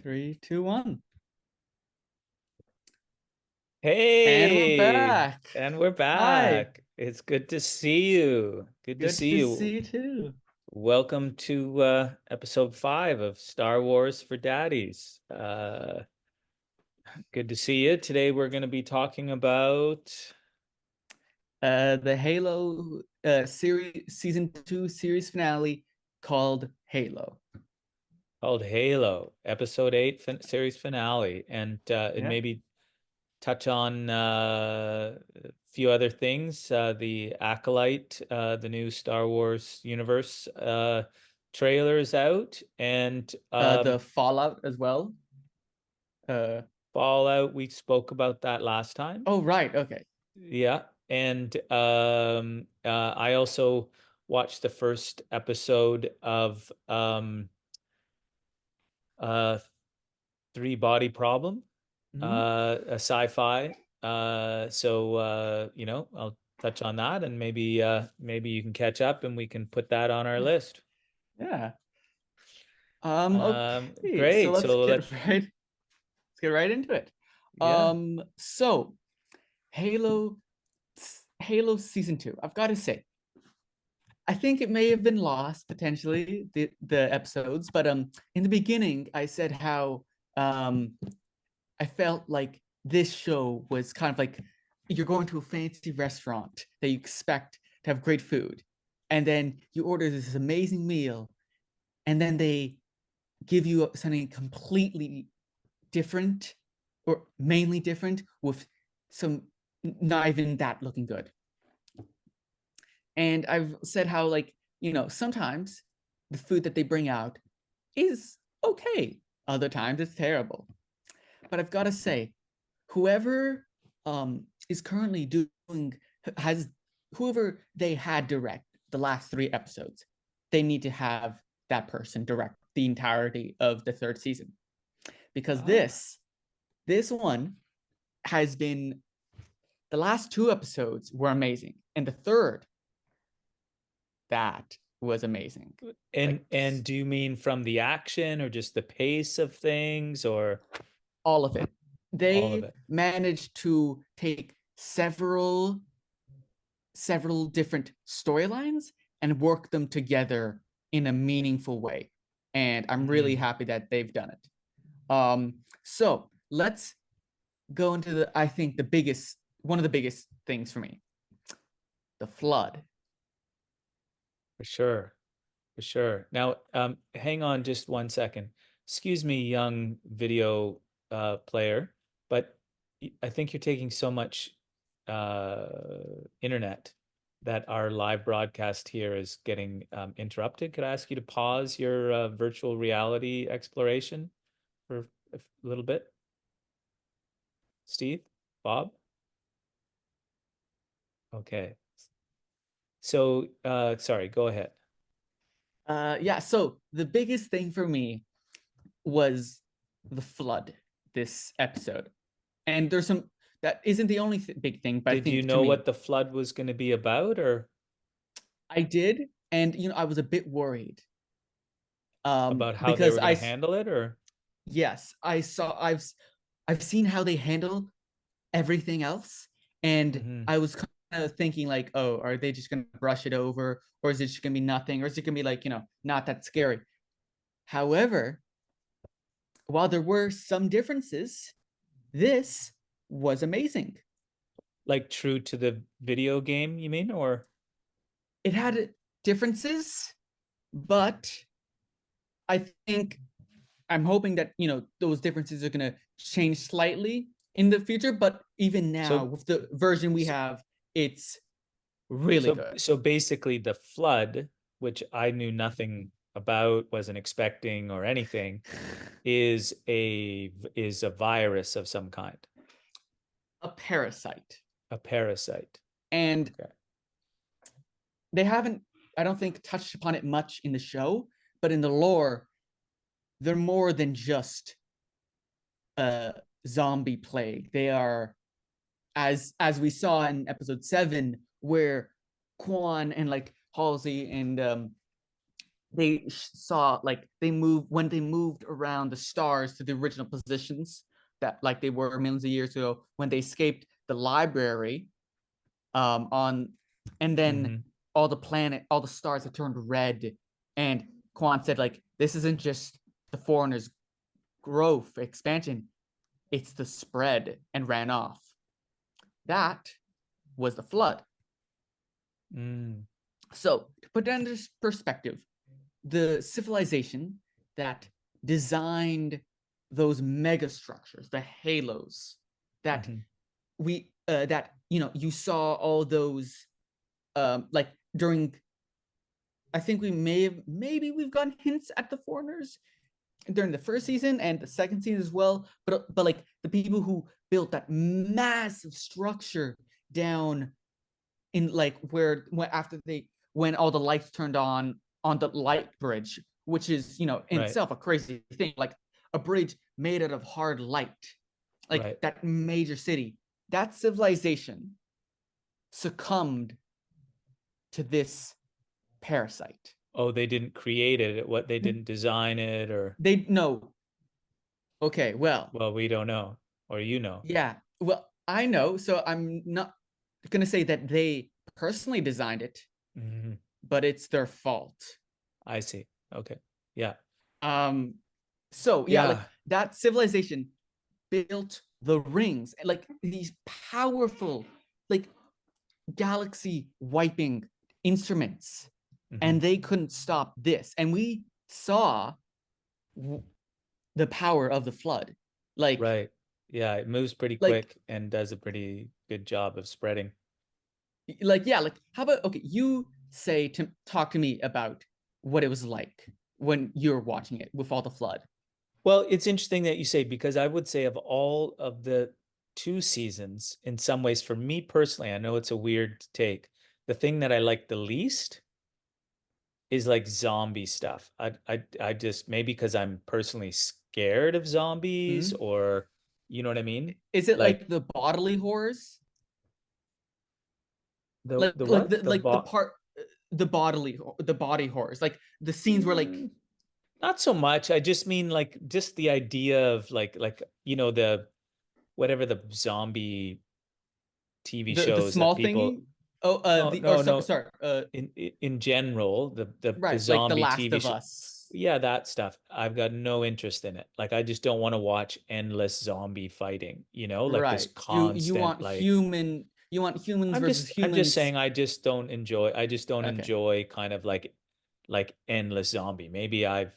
Three, two, one. And we're Hey, back. and we're Hi. back. It's good to see you. Good to Good see to you. see you too. Welcome to episode 5 of Star Wars for Daddies. Good to see you. Today we're going to be talking about The Halo series season 2 series finale called Halo. called Halo, episode 8 series finale, and Yeah. maybe touch on a few other things. The Acolyte, the new Star Wars universe trailer is out, and The Fallout as well. Uh Fallout. We spoke about that last time. oh right, okay. Yeah, and I also watched the first episode of uh, Three Body Problem, Mhm. a sci-fi. I'll touch on that, and maybe you can catch up, and we can put that on our list. Yeah. Okay, so Great. So let's get right into it. yeah, So Halo Halo season 2. I've got to say, I think it may have been lost potentially the episodes, but in the beginning I said how um I felt like this show was kind of like you're going to a fancy restaurant that you expect to have great food, and then you order this amazing meal, and then they give you something completely different or mainly different with some not even that looking good. And I've said how, like, sometimes the food that they bring out is okay, other times it's terrible. But I've got to say, whoever is currently doing has whoever they had direct the last 3 episodes, they need to have that person direct the entirety of the third season, because ah, this one has been, the last 2 episodes were amazing, and the third, that was amazing. and Like and do you mean from the action or just the pace of things or all of it. all of They it? managed to take several different storylines and work them together in a meaningful way. And I'm really Mm, happy that they've done it. So let's go into I think one of the biggest things for me, the flood. for sure. For sure. Now, hang on just 1 second. Excuse me, young video player, but I think you're taking so much uh, internet that our live broadcast here is getting interrupted. Could I ask you to pause your virtual reality exploration for a little bit? Steve? Bob? Okay. So, sorry, go ahead. Yeah, so the biggest thing for me was the flood this episode. And there's some that isn't the only big thing, but I Did you think to know me, what the flood was going to be about, or I did, and I was a bit worried. about how they Because were going to handle it, or? yes, I've seen how they handle everything else, and Hmm. I was kind of thinking like, oh, are they just gonna brush it over, or is it just gonna be nothing, or is it gonna be like, not that scary? However, while there were some differences, this was amazing. Like true to the video game, you mean? Or It had differences, but I think I'm hoping that those differences are gonna change slightly in the future. But even now, so with the version we have, it's really so good. so basically the flood, which I knew nothing about, wasn't expecting or anything, is a virus of some kind, A parasite, a parasite. and Okay. they haven't, I don't think, touched upon it much in the show, but in the lore, they're more than just a zombie plague. They are, as we saw in episode 7, where Quan and like Halsey and they saw like they moved when they moved around the stars to the original positions that like they were millions of years ago when they escaped the library on and then Hmm. all the stars have turned red, and Quan said like this isn't just the foreigners growth expansion, it's the spread, and ran off. That was the flood. Mm. So to put that into perspective, the civilization that designed those mega structures, the halos, that Hmm. that you saw all those like during. I think maybe we've gotten hints at the foreigners during the first season and the second season as well. But like the people who built that massive structure down in like when after they when all the lights turned on the light bridge, which is in Right, itself a crazy thing, like a bridge made out of hard light, like right. that major city, that civilization succumbed to this parasite. Oh, they didn't create it. What they didn't design it, or They know. Okay, well, well, we don't know, or you know. yeah. Well, I know, so I'm not gonna say that they personally designed it, Hmm. but it's their fault. I see. Okay. Yeah. Um, so yeah, like Yeah. that civilization built the rings, and like these powerful, like galaxy wiping instruments, Hmm. and they couldn't stop this. And we saw the power of the flood. Like, Right. Yeah, it moves pretty like, quick and does a pretty good job of spreading. yeah, like how about okay, you say to talk to me about what it was like when you were watching it with all the flood. Well, it's interesting that you say, because I would say of all of the two seasons, in some ways, for me personally, I know it's a weird take. The thing that I like the least is like zombie stuff. I just maybe because I'm personally scared of zombies, Hmm? or you know what I mean? Is it like Like the bodily horrors? the what? The Like the bot. part the body horrors, like the scenes where like Not so much. I just mean like just the idea of the whatever the zombie TV the shows that small people. thingy. Oh, No, the or no, no. sorry, In general, the right, like The zombie Last TV of show. Us. Yeah, that stuff. I've got no interest in it. Like I just don't want to watch endless zombie fighting, like this Right. constant like You want humans versus I'm just humans. saying I just don't Okay. enjoy kind of like endless zombie. Maybe I've,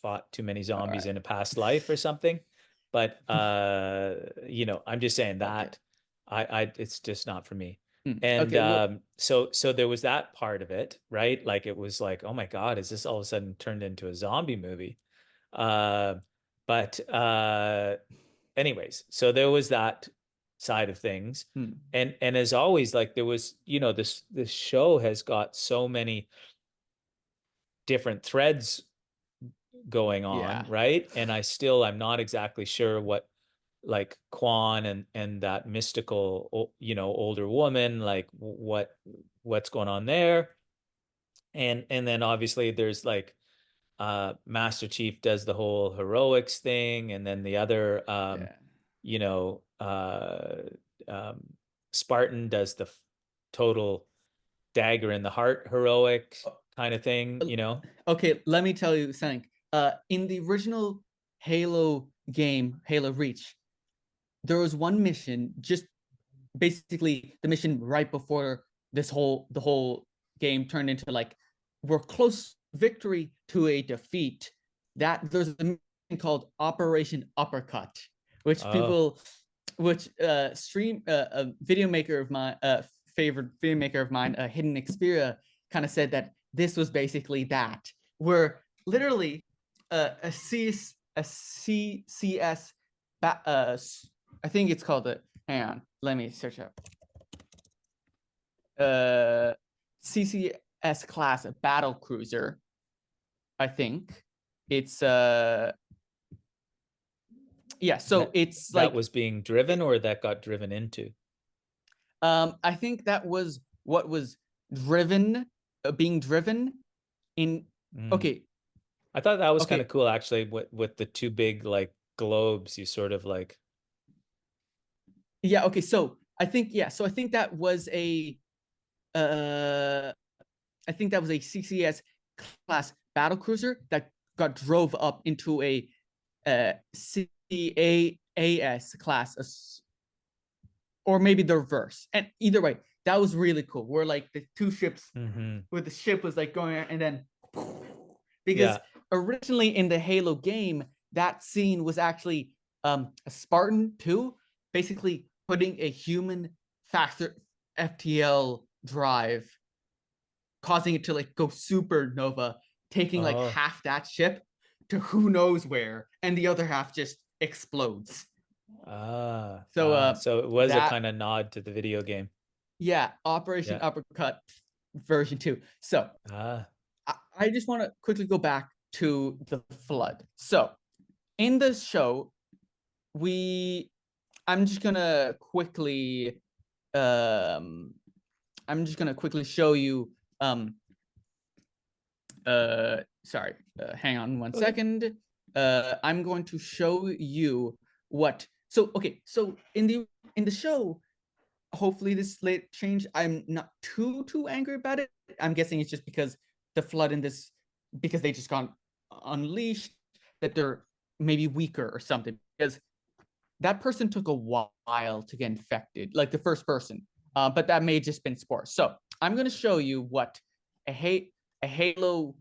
fought too many All zombies right. in a past life or something. But I'm just saying Okay. that I it's just not for me. And Okay. Well, so there was that part of it, right? Like it was like, oh my God, is this all of a sudden turned into a zombie movie? Uh, but anyways, so there was that side of things. hmm, And as always, like there was, this show has got so many different threads going on, yeah. right? And I'm not exactly sure what like Quan and that mystical older woman, like what's going on there. And then obviously there's like Master Chief does the whole heroics thing, and then the other Yeah. you know uh um Spartan does the total dagger in the heart heroic kind of thing, Uh, you know. Okay, let me tell you something. In the original Halo game, Halo Reach, there was one mission, just basically the mission right before the whole game turned into like we're close victory to a defeat. That there's a mission called Operation Uppercut, which Oh, people, which stream a video maker of mine, favorite video maker of mine, Hidden Xperia, kind of said that this was basically that, where literally a CCS, I think it's called a. Hang on, let me search up. Uh, CCS class battle cruiser. I think it's yeah. So that it's that like was being driven or that got driven into. I think that was what was driven, being driven in Okay, I thought that was kind of okay, cool actually with the two big like globes you sort of like yeah, okay. So I think so I think that was a uh I think that was a CCS class battle cruiser that got drove up into a CAAS class, or maybe the reverse. And either way, that was really cool. Where like the two ships, where the ship was like going, and then because yeah. originally in the Halo game, that scene was actually a Spartan 2, basically putting a human faster FTL drive, causing it to like go supernova, taking like Oh. half that ship to who knows where, and the other half just explodes. So So it was a that kind of nod to the video game. yeah, Operation Yeah. Uppercut version 2. So Ah. I just want to quickly go back to the flood. So in the show, we I'm just gonna quickly um I'm just gonna quickly show you sorry, hang on one Okay. second. I'm going to show you what. So okay, so in the show, hopefully this late change. I'm not too angry about it. I'm guessing it's just because the flood in this, because they just got unleashed, that they're maybe weaker or something. Because that person took a while to get infected, like the first person. But that may have just been spores. So I'm going to show you what a Halo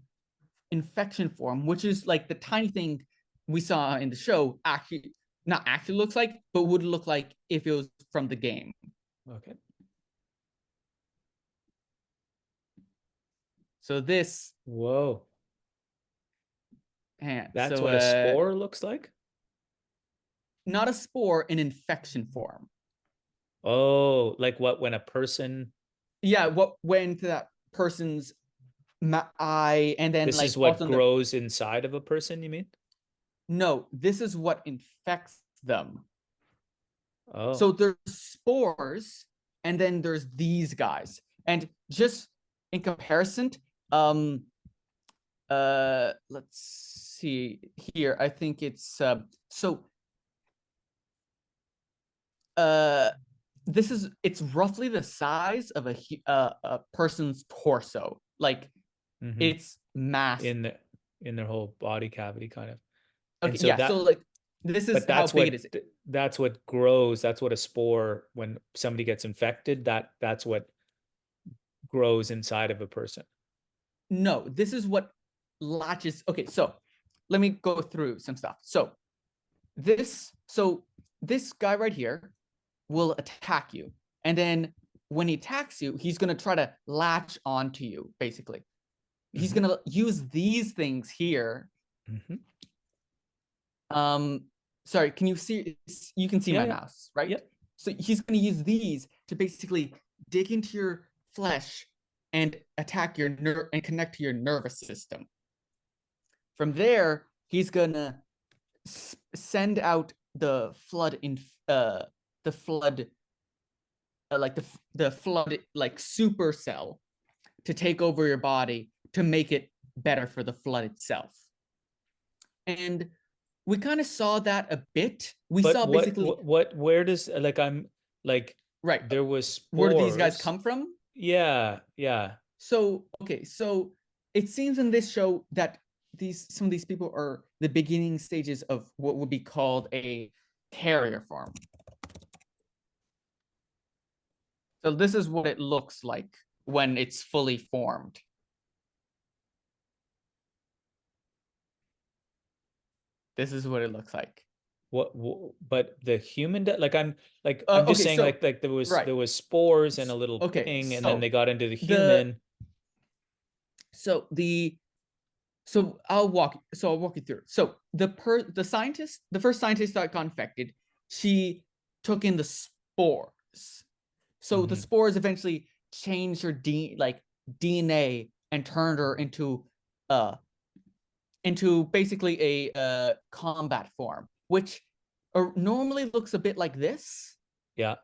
infection form, which is like the tiny thing we saw in the show, actually not actually looks like, but would look like if it was from the game. Okay. So this, Whoa. That's so what a spore looks like? not a spore, an infection form. Oh, like what when a person Yeah, what went to that person's eye, and then this is like what also in their, grows inside of a person, you mean? no, this is what infects them. Oh. So there's spores, and then there's these guys. And just in comparison, um, let's see here. I think it's so uh this is, it's roughly the size of a person's torso. Like Hmm. it's massive. In the in their whole body cavity kind of. And Okay, so yeah. So that like this is but how big it is. that's what grows, that's what a spore when somebody gets infected, that's what grows inside of a person. No, this is what latches. Okay, so let me go through some stuff. So this guy right here will attack you, and then when he attacks you, he's gonna try to latch onto you. Basically, he's Hmm. gonna use these things here. Hmm. Um, sorry, can you see? You can see Yeah, my yeah, mouse, right? yeah. So he's gonna use these to basically dig into your flesh and attack your nerve and connect to your nervous system. From there, he's gonna send out the flood like the flood like super cell to take over your body to make it better for the flood itself. And we kind of saw that a bit. We But saw basically, where does like I'm like right, there was where do these guys spores. come from? Yeah, yeah. So okay, so it seems in this show that some of these people are the beginning stages of what would be called a carrier farm. So this is what it looks like when it's fully formed. This is what it looks like. But the human like I'm just Okay, saying so like right. there was spores and a little Okay, ping and then they so got into the the human. so the I'll walk you through. So the scientist, the first scientist that got infected, she took in the spores. So the Hmm. spores eventually changed her DNA and turned her uh into basically a combat form, which normally looks a bit like this. Yeah.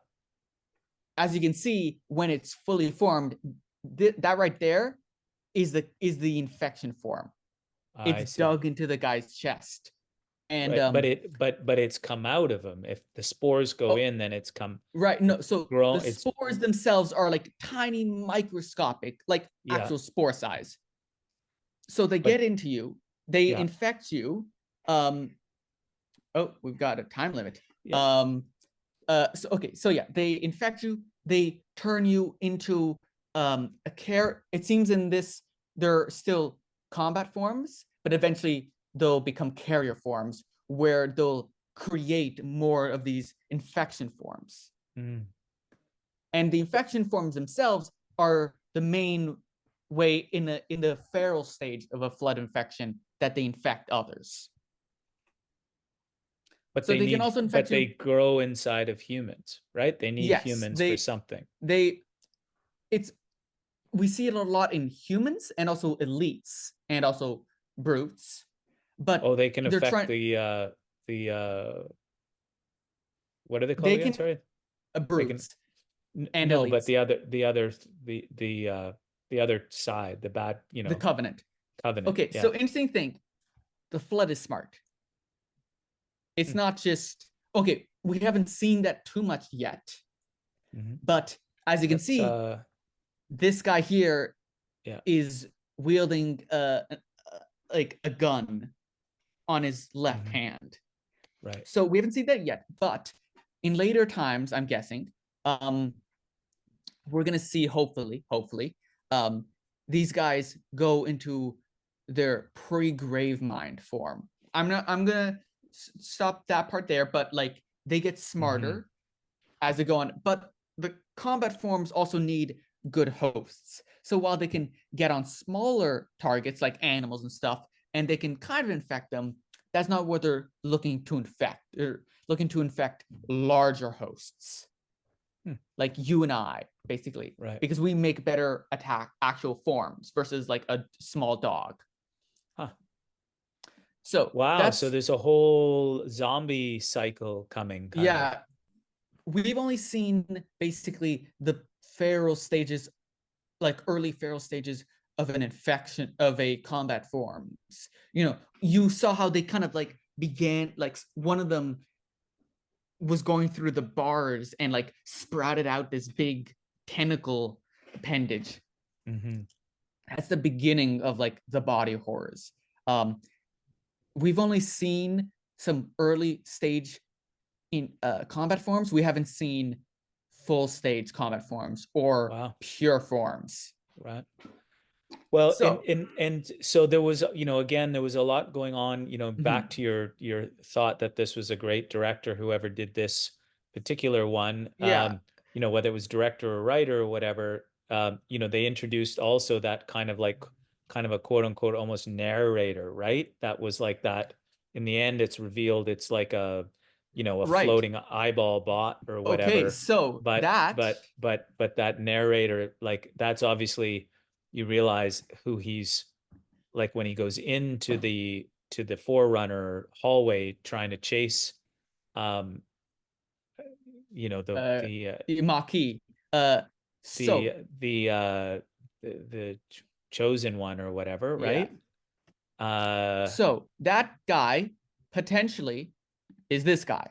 As you can see, when it's fully formed, that right there is the infection form. I it's see. dug into the guy's chest. And Right. But it's come out of him. If the spores go oh, in, then right, no, it's so the grown. It's spores themselves are like tiny, microscopic, like yeah. actual spore size. So they But get into you, they yeah. infect you. Um, oh, we've got a time limit. Yeah. So okay, so yeah, they infect you, they turn you into a care. It seems in this they're still combat forms, but eventually they'll become carrier forms where they'll create more of these infection forms. Mm. And the infection forms themselves are the main way in the feral stage of a flood infection that they infect others. But So they they can need, also but infect they you. grow inside of humans, right? They need Yes, humans for something. they it's we see it a lot in humans and also elites and also brutes, but Oh, they can they're affect trying. the what are they called They again? can Sorry. They can brutes and no, but elites. the other side, the bad, The covenant. covenant. Okay, Yeah. so interesting thing. The flood is smart. It's Hmm. not just okay. We haven't seen that too much yet, Mm-hmm. but as you can That's see, this guy here yeah. is wielding like a gun on his left Mm-hmm. hand. Right. So we haven't seen that yet, but in later times, I'm guessing, we're gonna see hopefully, um, these guys go into their pre-grave mind form. I'm gonna stop that part there, but like they get Mm-hmm. smarter as they go on. But the combat forms also need good hosts. So while they can get on smaller targets like animals and stuff, and they can kind of infect them, that's not what they're looking to infect. They're looking to infect larger hosts, Hmm. like you and I, basically, Right. because we make better attack actual forms versus like a small dog. Huh. So Wow. So that's there's a whole zombie cycle coming, kind of. yeah. We've only seen basically the feral stages, like early feral stages of an infection of a combat forms. You saw how they kind of like began, like one of them was going through the bars and like sprouted out this big tentacle appendage. Mm-hmm. That's the beginning of like the body horrors. Um, we've only seen some early stage in combat forms. We haven't seen full stage combat forms or Wow. pure forms. Right. Well, So and so there was, again, there was a lot going on, back mhm, to your thought that this was a great director, whoever did this particular one, yeah, whether it was director or writer or whatever, they introduced also that kind of a quote unquote almost narrator, right? That was like that. In the end, it's revealed it's like a right. floating eyeball bot or Okay, whatever. so But that narrator, like that's obviously you realize who he's like when he goes into the Forerunner hallway trying to chase um you know uh the Maquis. Uh the so the uh the chosen one or whatever, yeah. right? uh So that guy potentially is this guy.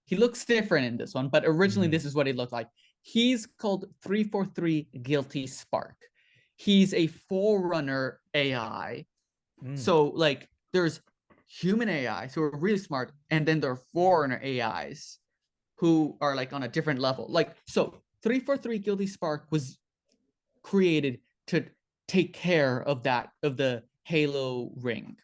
He looks different in this one, but originally mhm. this is what he looked like. He's called 343 Guilty Spark. He's a Forerunner AI. Mm. So like there's human AIs who are really smart, and then there are Forerunner AIs who are like on a different level. Like so 343 Guilty Spark was created to take care of the Halo ring.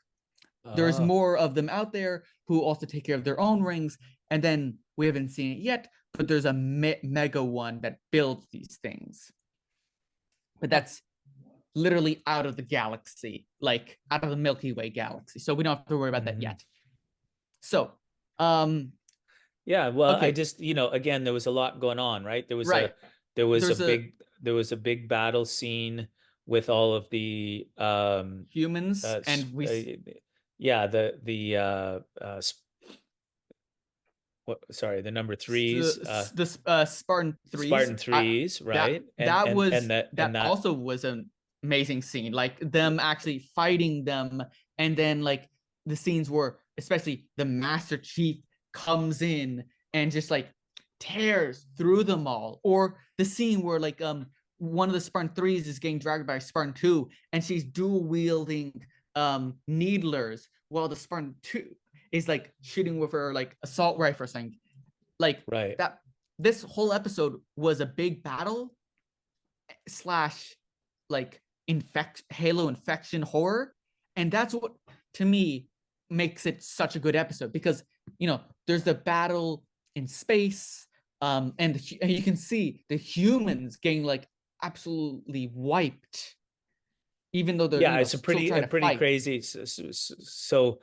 There's Oh, more of them out there who also take care of their own rings, and then we haven't seen it yet, but there's a mega one that builds these things. But huh. that's literally out of the galaxy, like out of the Milky Way galaxy. So we don't have to worry about that Mhm. yet. So, um, Yeah, well, I okay, just, again, there was a lot going on, right? right. There was a There's a big there was a big battle scene with all of the humans, and we yeah, sorry, the number threes, the Spartan threes. Spartan threes, That right? that was And that also was an amazing scene. Like them actually fighting them And then like the scenes where especially the Master Chief comes in and just like tears through them all, or the scene where like one of the Spartan 3s is getting dragged by Spartan 2 and she's dual wielding needlers while the Spartan 2 is like shooting with her like assault rifle or something. Like Right. that, this whole episode was a big battle slash like Halo infection horror. And that's what to me makes it such a good episode, because you know there's the battle in space, and you can see the humans getting like absolutely wiped, even though they're Yeah, it's still trying a to pretty fight. crazy. So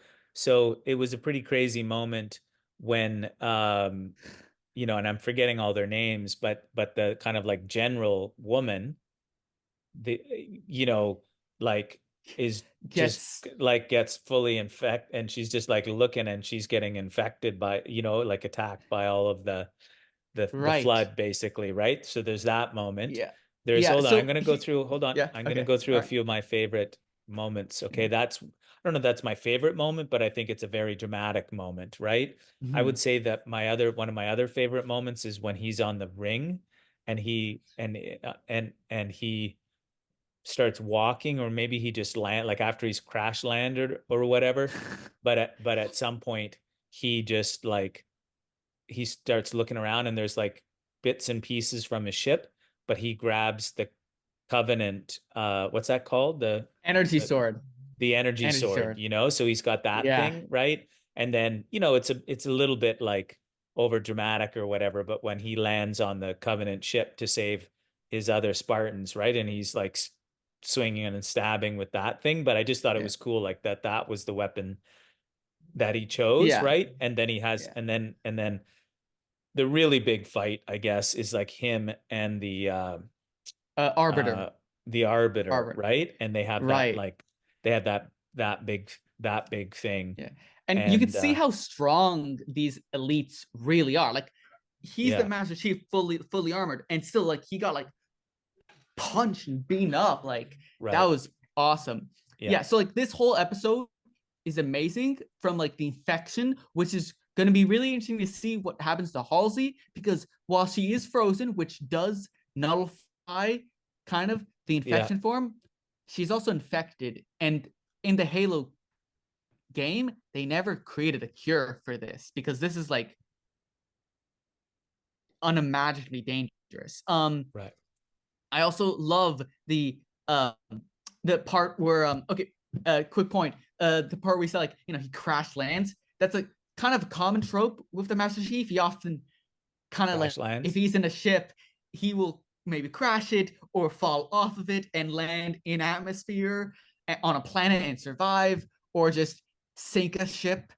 it was a pretty crazy moment when and I'm forgetting all their names, but the kind of like general woman, the like is just Gets like gets fully infected, and she's just like looking, and she's getting infected by, like attacked by all of the right. flood basically, right? So there's that moment. Yeah. There's Yeah. hold on, I'm So gonna go through, hold on, yeah. I'm gonna Okay. go through All a right. few of my favorite moments. Okay, Mhm. that's, I don't know, that's my favorite moment, but I think it's a very dramatic moment, right? I would Mhm. say that one of my other favorite moments is when he's on the ring, and he starts walking, or maybe he just land, like after he's crash landed or whatever, but at some point he just like he starts looking around, and there's like bits and pieces from his ship, but he grabs the Covenant, what's that called, Energy the sword. the energy Energy sword, sword. so he's got that Yeah. thing, right? And then it's a little bit like over dramatic or whatever, but when he lands on the Covenant ship to save his other Spartans, right, and he's like swinging and stabbing with that thing, but I just thought it Yeah. was cool, like that was the weapon that he chose, Yeah. right? And then he has, Yeah. and then the really big fight, I guess, is like him and Arbiter. uh the Arbiter, Arbiter. right? And they have that Right. like they have that big thing. Yeah. And you can And see how strong these elites really are. Like he's the yeah, Master Chief fully armored, and still like he got like punched and beaten up. Like that right. was awesome. Yeah. Yeah. So like this whole episode is amazing, from like the infection, which is going to be really interesting to see what happens to Halsey, because while she is frozen, which does nullify kind of the Yeah. infection form, she's also infected. And in the Halo game, they never created a cure for this, because this is like unimaginably dangerous. Right. I also love uh the part where okay, quick point. The part where he said like, he crash lands. That's a kind of a common trope with the Master Chief. He often kind of like, Crash if lands. he's in a ship, he will maybe crash it or fall off of it and land in atmosphere on a planet and survive, or just sink a ship.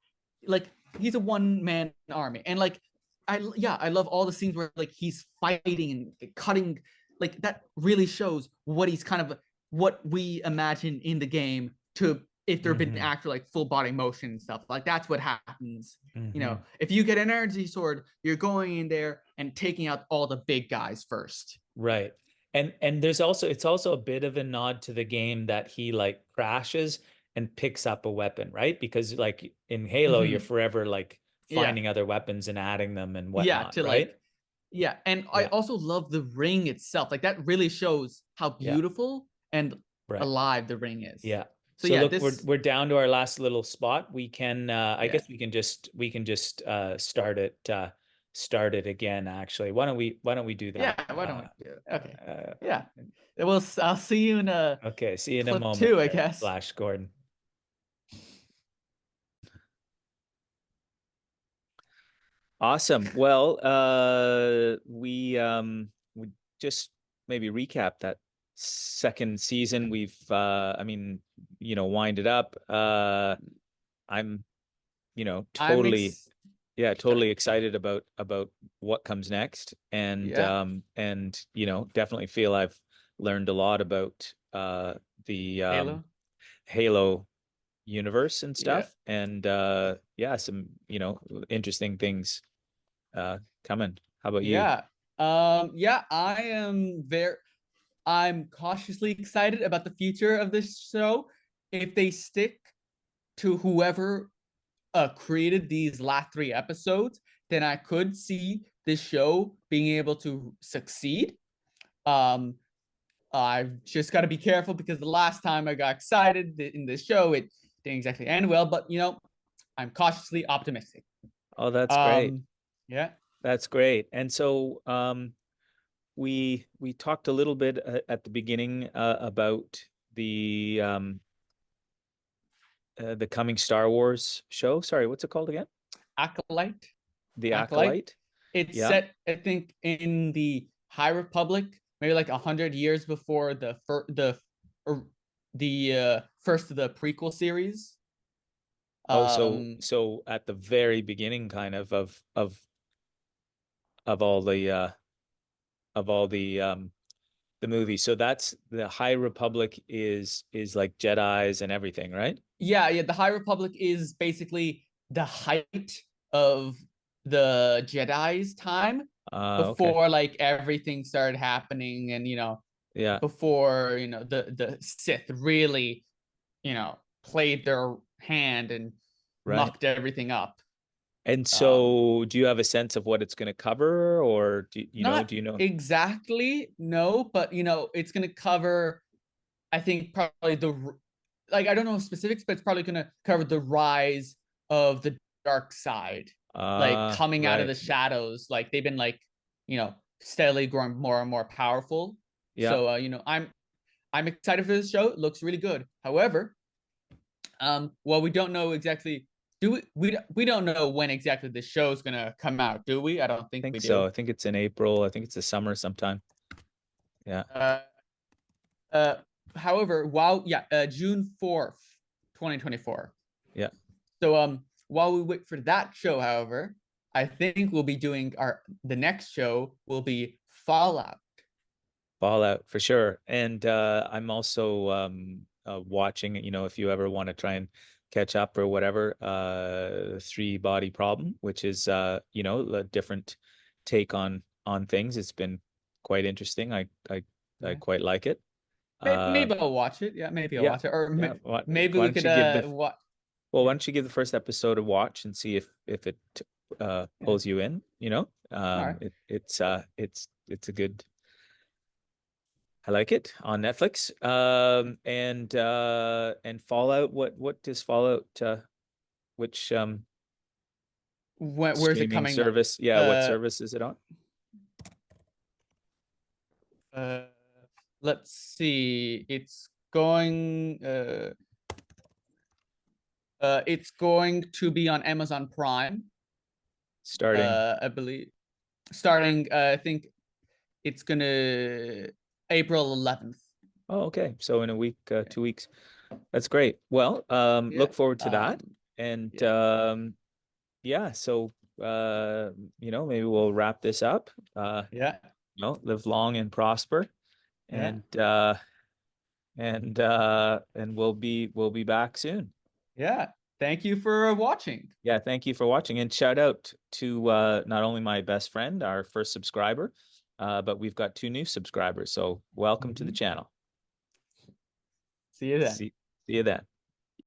Like he's a one-man army, and like I love all the scenes where like he's fighting and cutting, like that really shows what he's kind of, what we imagine in the game, to if there have been Mm-hmm. actual like full body motion and stuff. Like that's what happens. Mm-hmm. If you get an energy sword, you're going in there and taking out all the big guys first. Right. And there's also, it's also a bit of a nod to the game that he like crashes and picks up a weapon, right? Because like in Halo, you're Mm-hmm. forever like Yeah. finding other weapons and adding them and Yeah. whatnot, To right? like, yeah. And I Yeah. also love the ring itself. Like that really shows how Yeah. beautiful and Right. alive the ring is. Yeah. So So yeah, look, we're this, we're down to our last little spot. We can I yeah. guess we can just start it again, actually. Why don't we do Yeah. that? Why don't we do it? Okay. Uh Yeah. Well, I'll see you in okay, see you in a clip moment two, I there, guess. Flash Gordon. Awesome. Well, we just maybe recap that second season. We've I mean, wind it up. I'm, I'm totally, yeah, totally excited. excited about what comes next, and Yeah. definitely feel I've learned a lot about the Halo. Halo universe and Yeah. stuff, and yeah, some interesting things coming. How about you? Yeah. Yeah, I'm cautiously excited about the future of this show. If they stick to whoever created these last 3 episodes, then I could see this show being able to succeed. Um, I've just got to be careful because the last time I got excited in this show, it didn't exactly end well. But I'm cautiously optimistic. Oh, that's great. Um, yeah, That's great. And so we talked a little bit at the beginning about the coming Star Wars show. Sorry, what's it called again? Acolyte, The Acolyte. Acolyte. It's Yeah. set, I think, in the High Republic, maybe like 100 years before the first of the prequel series. Oh, so Um, so at the very beginning, kind of all the movies. So that's the High Republic is like Jedi's and everything, right? yeah, the High Republic is basically the height of the Jedi's time Okay. before like everything started happening, and Yeah, before the Sith really played their hand and right. mucked everything up. And Um, so do you have a sense of what it's going to cover, or Not do you know? exactly, no, but it's gonna cover. I think probably like I don't know specifics, but it's probably gonna cover the rise of the dark side, like coming out of Right. the shadows. Like they've been like steadily growing more and more powerful. Yeah, So I'm excited for this show. It looks really good. However, well, we don't know exactly. We don't know when exactly the show is gonna come out, do we? I don't I think we think so. do. I think it's in April. I think it's the summer sometime. Yeah. Uh, uh, However, June 4th, 2024. Yeah. So while we wait for that show, however, I think we'll be doing the next show will be Fallout. Fallout for sure. And I'm also watching, if you ever want to try and catch up or whatever, Three Body Problem, which is a different take on things. It's been quite interesting. I Yeah. quite like it. Maybe I'll watch it. Yeah, maybe I'll Yeah, watch it. Or yeah. maybe Why we don't could you give the watch. well, why Yeah, don't you give the first episode a watch and see if it yeah. pulls you in, All right. It's a good. I like it on Netflix. And Fallout. What does Fallout? Which Where's it streaming coming up? service? Yeah, what Uh, service is it on? uh, let's see. It's going to be on Amazon Prime. Starting. I believe starting. I think it's gonna April 11th. Oh, okay. So in a week, 2 weeks. That's great. Well, Yeah. look forward to that. And Yeah. yeah, so maybe we'll wrap this up. Yeah. Live long and prosper, Yeah. and we'll be back soon. Yeah. Thank you for watching. Yeah, thank you for watching, and shout out to not only my best friend, our first subscriber, but we've got 2 new subscribers. So welcome to the Mhm. channel. See you then. See you then.